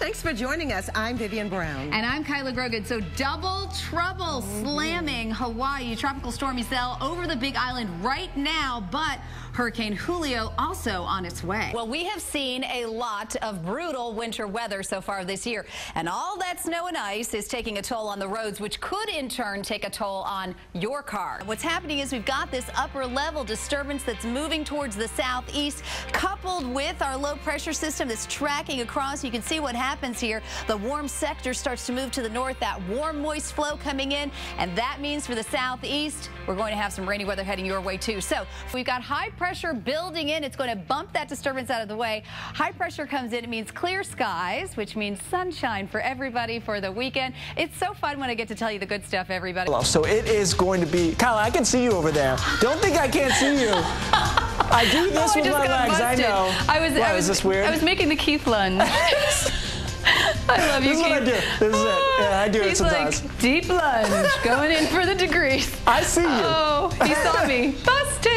Thanks for joining us. I'm Vivian Brown. And I'm Kyla Grogan. So double trouble slamming Hawaii. Tropical stormy cell over the Big Island right now, but Hurricane Julio also on its way. Well, we have seen a lot of brutal winter weather so far this year, and all that snow and ice is taking a toll on the roads, which could in turn take a toll on your car. What's happening is we've got this upper level disturbance that's moving towards the southeast, coupled with our low pressure system that's tracking across. You can see what happens here. The warm sector starts to move to the north, that warm moist flow coming in, and that means for the southeast, we're going to have some rainy weather heading your way too. So we've got high pressure building in. It's going to bump that disturbance out of the way. High pressure comes in. It means clear skies, which means sunshine for everybody for the weekend. It's so fun when I get to tell you the good stuff, everybody. So it is going to be, Kyla, I can see you over there. Don't think I can't see you. I do this with my legs, busted. I know. Is this weird? I was making the Keith lunge. I love you, This is Keith. what I do. This is it. Yeah, I do it sometimes. Like, deep lunge, going in for the degrees. I see you. Oh, he saw me. Busted.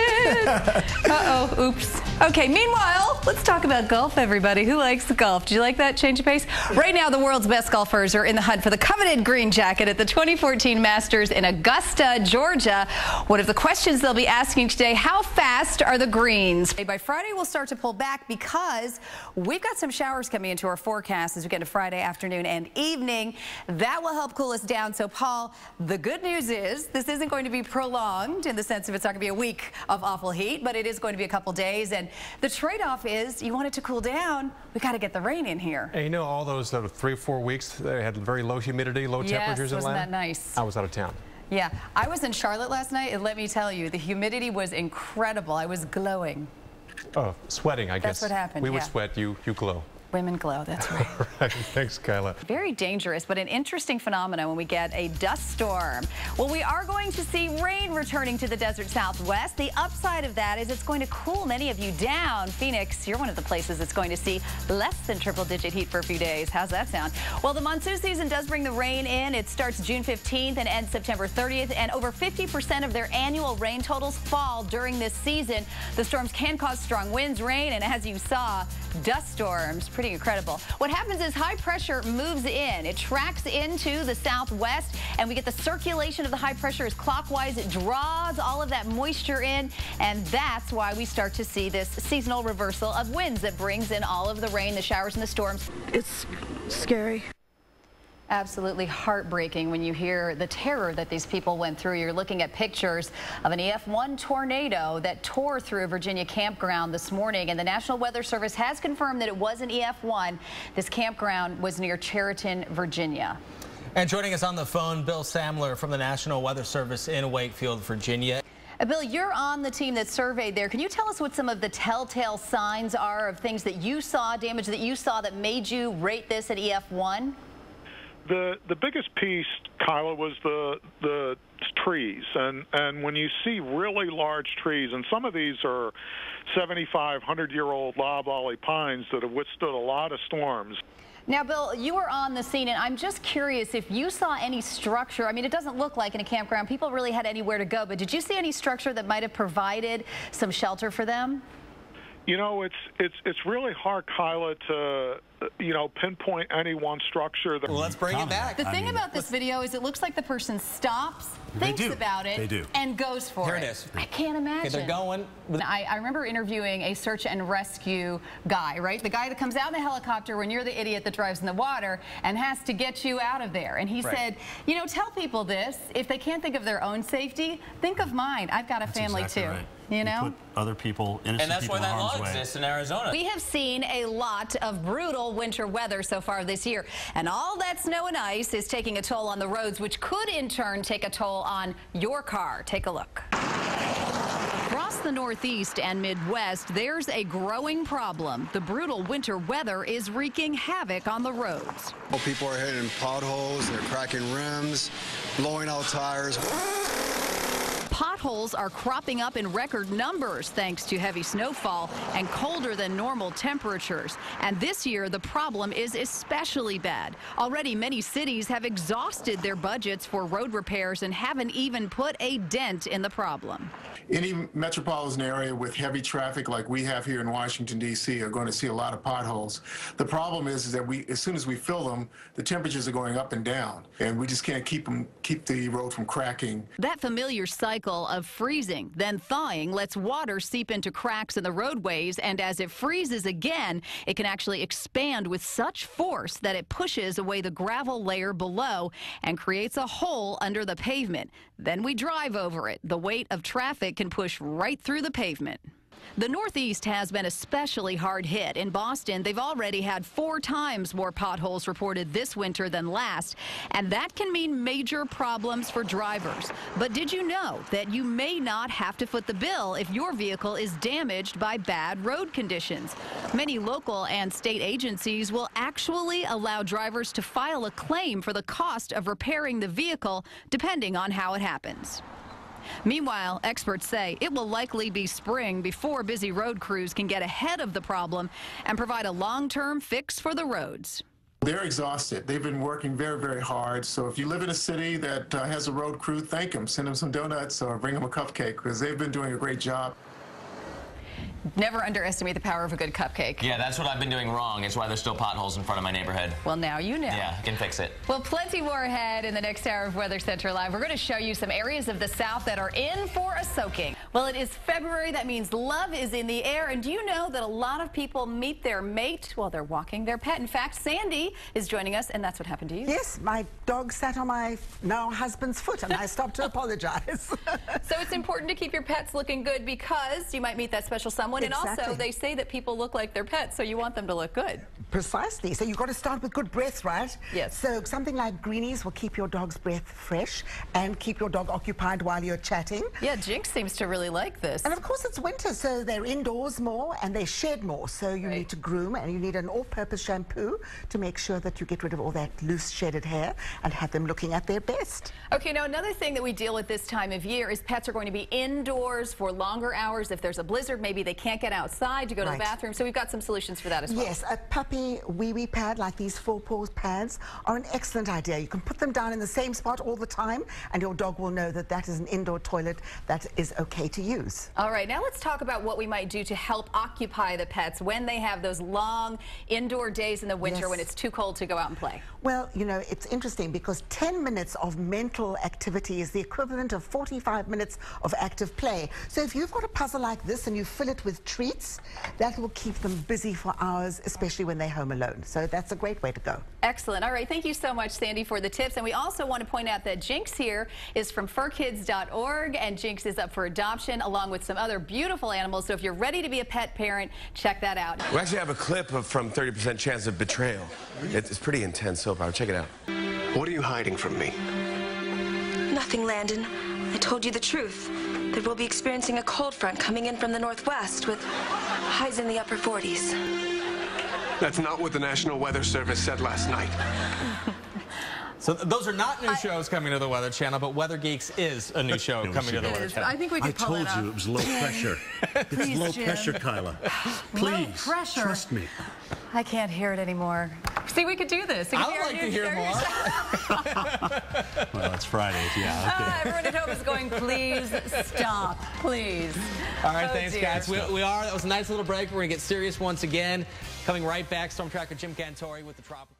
Uh-oh, oops. Okay, meanwhile, let's talk about golf, everybody. Who likes golf? Do you like that change of pace? Right now, the world's best golfers are in the hunt for the coveted green jacket at the 2014 Masters in Augusta, Georgia. One of the questions they'll be asking today, how fast are the greens? By Friday, we'll start to pull back because we've got some showers coming into our forecast as we get to Friday afternoon and evening. That will help cool us down. So, Paul, the good news is this isn't going to be prolonged in the sense of it's not going to be a week of awful heat, but it is going to be a couple days. And the trade-off is you want it to cool down. We got to get the rain in here. And you know, all those 3 or 4 weeks they had very low humidity, low temperatures in Wasn't Atlanta? that nice? I was out of town. Yeah, I was in Charlotte last night, and let me tell you, the humidity was incredible. I was glowing. Oh, sweating, I guess. That's what happened, We would yeah. sweat, you glow. Women glow, that's right. All right, thanks, Kyla. Very dangerous, but an interesting phenomenon when we get a dust storm. Well, we are going to see rain returning to the desert southwest. The upside of that is it's going to cool many of you down. Phoenix, you're one of the places that's going to see less than triple-digit heat for a few days. How's that sound? Well, the monsoon season does bring the rain in. It starts June 15th and ends September 30th, and over 50% of their annual rain totals fall during this season. The storms can cause strong winds, rain, and as you saw, dust storms. Pretty incredible. What happens is high pressure moves in. It tracks into the southwest, and we get the circulation of the high pressure as clockwise. It draws all of that moisture in, and that's why we start to see this seasonal reversal of winds that brings in all of the rain, the showers, and the storms. It's scary. Absolutely heartbreaking when you hear the terror that these people went through. You're looking at pictures of an EF1 tornado that tore through a Virginia campground this morning, and the National Weather Service has confirmed that it was an EF1. This campground was near Chariton, Virginia. And joining us on the phone, Bill Samler from the National Weather Service in Wakefield, Virginia. Bill, you're on the team that surveyed there. Can you tell us what some of the telltale signs are of things that you saw, damage that you saw, that made you rate this at EF1? The biggest piece, Kyla, was the trees, and when you see really large trees, and some of these are 75, 100-year-old loblolly pines that have withstood a lot of storms. Now, Bill, you were on the scene, and I'm just curious if you saw any structure. I mean, it doesn't look like in a campground people really had anywhere to go, but did you see any structure that might have provided some shelter for them? You know, it's really hard, Kyla, to pinpoint any one structure. Well, let's bring it back. The thing about this video is it looks like the person stops, thinks about it, and goes for it. Here it is. I can't imagine. Okay, they're going. I remember interviewing a search and rescue guy, right? The guy that comes out in the helicopter when you're the idiot that drives in the water and has to get you out of there. And he said, you know, tell people this. If they can't think of their own safety, think of mine. I've got a family too. Right. You know? Put other people, innocent people in harm's way. And that's why that law exists in Arizona. We have seen a lot of brutal winter weather so far this year, and all that snow and ice is taking a toll on the roads, which could in turn take a toll on your car. Take a look. Across the Northeast and Midwest, there's a growing problem. The brutal winter weather is wreaking havoc on the roads. People are hitting potholes, they're cracking rims, blowing out tires. potholes are cropping up in record numbers thanks to heavy snowfall and colder than normal temperatures. And this year, the problem is especially bad. Already, many cities have exhausted their budgets for road repairs and haven't even put a dent in the problem. Any metropolitan area with heavy traffic like we have here in Washington, D.C. are going to see a lot of potholes. The problem is that as soon as we fill them, the temperatures are going up and down, and we just can't keep the road from cracking. That familiar cycle of freezing, then thawing, lets water seep into cracks in the roadways, and as it freezes again, it can actually expand with such force that it pushes away the gravel layer below and creates a hole under the pavement. Then we drive over it. The weight of traffic can push right through the pavement. The Northeast has been especially hard hit. In Boston, they've already had 4 times more potholes reported this winter than last, and that can mean major problems for drivers. But did you know that you may not have to foot the bill if your vehicle is damaged by bad road conditions? Many local and state agencies will actually allow drivers to file a claim for the cost of repairing the vehicle, depending on how it happens. Meanwhile, experts say it will likely be spring before busy road crews can get ahead of the problem and provide a long-term fix for the roads. They're exhausted. They've been working very, very hard. So if you live in a city that has a road crew, thank them. Send them some donuts or bring them a cupcake, because they've been doing a great job. Never underestimate the power of a good cupcake. Yeah, that's what I've been doing wrong. It's why there's still potholes in front of my neighborhood. Well, now you know. Yeah, I can fix it. Well, plenty more ahead in the next hour of Weather Center Live. We're going to show you some areas of the South that are in for a soaking. Well, it is February. That means love is in the air. And do you know that a lot of people meet their mate while they're walking their pet? In fact, Sandy is joining us, and that's what happened to you. Yes, my dog sat on my now husband's foot, and I stopped to apologize. So it's important to keep your pets looking good because you might meet that special someone. Exactly. And also, they say that people look like their pets, so you want them to look good. Precisely. So you've got to start with good breath, right? Yes. So something like greenies will keep your dog's breath fresh and keep your dog occupied while you're chatting. Yeah, Jinx seems to really like this. And of course it's winter, so they're indoors more and they shed more. So you Right. need to groom, and you need an all-purpose shampoo to make sure that you get rid of all that loose shedded hair and have them looking at their best. Okay, now another thing that we deal with this time of year is pets are going to be indoors for longer hours. If there's a blizzard, maybe they can't get outside to go to the bathroom. So we've got some solutions for that as well. Yes, a puppy wee-wee pad like these 4-paws pads are an excellent idea. You can put them down in the same spot all the time, and your dog will know that that is an indoor toilet that is okay to use. All right, now let's talk about what we might do to help occupy the pets when they have those long indoor days in the winter when it's too cold to go out and play. Well, you know, it's interesting because 10 minutes of mental activity is the equivalent of 45 minutes of active play. So if you've got a puzzle like this and you fill it with treats, that will keep them busy for hours, especially when they're home alone. So that's a great way to go. Excellent. All right, thank you so much, Sandy, for the tips. And we also want to point out that Jinx here is from furkids.org, and Jinx is up for adoption along with some other beautiful animals. So if you're ready to be a pet parent, check that out. We actually have a clip from 30% Chance of Betrayal. It's pretty intense soap opera. Check it out. What are you hiding from me? Nothing, Landon. I told you the truth. That we'll be experiencing a cold front coming in from the northwest with highs in the upper 40s. That's not what the National Weather Service said last night. So those are not new shows coming to the Weather Channel, but Weather Geeks is a new show coming to the Weather Channel. I think we could pull it off. I told you it was low pressure. It's low pressure, Kyla. Please, Low pressure. trust me. I can't hear it anymore. See, we could do this. I would like to hear more. Well, it's Friday, yeah. Okay. Everyone at home is going, please stop, please. All right, thanks, guys. That was a nice little break. We're going to get serious once again. Coming right back, Storm Tracker Jim Cantori with the tropical.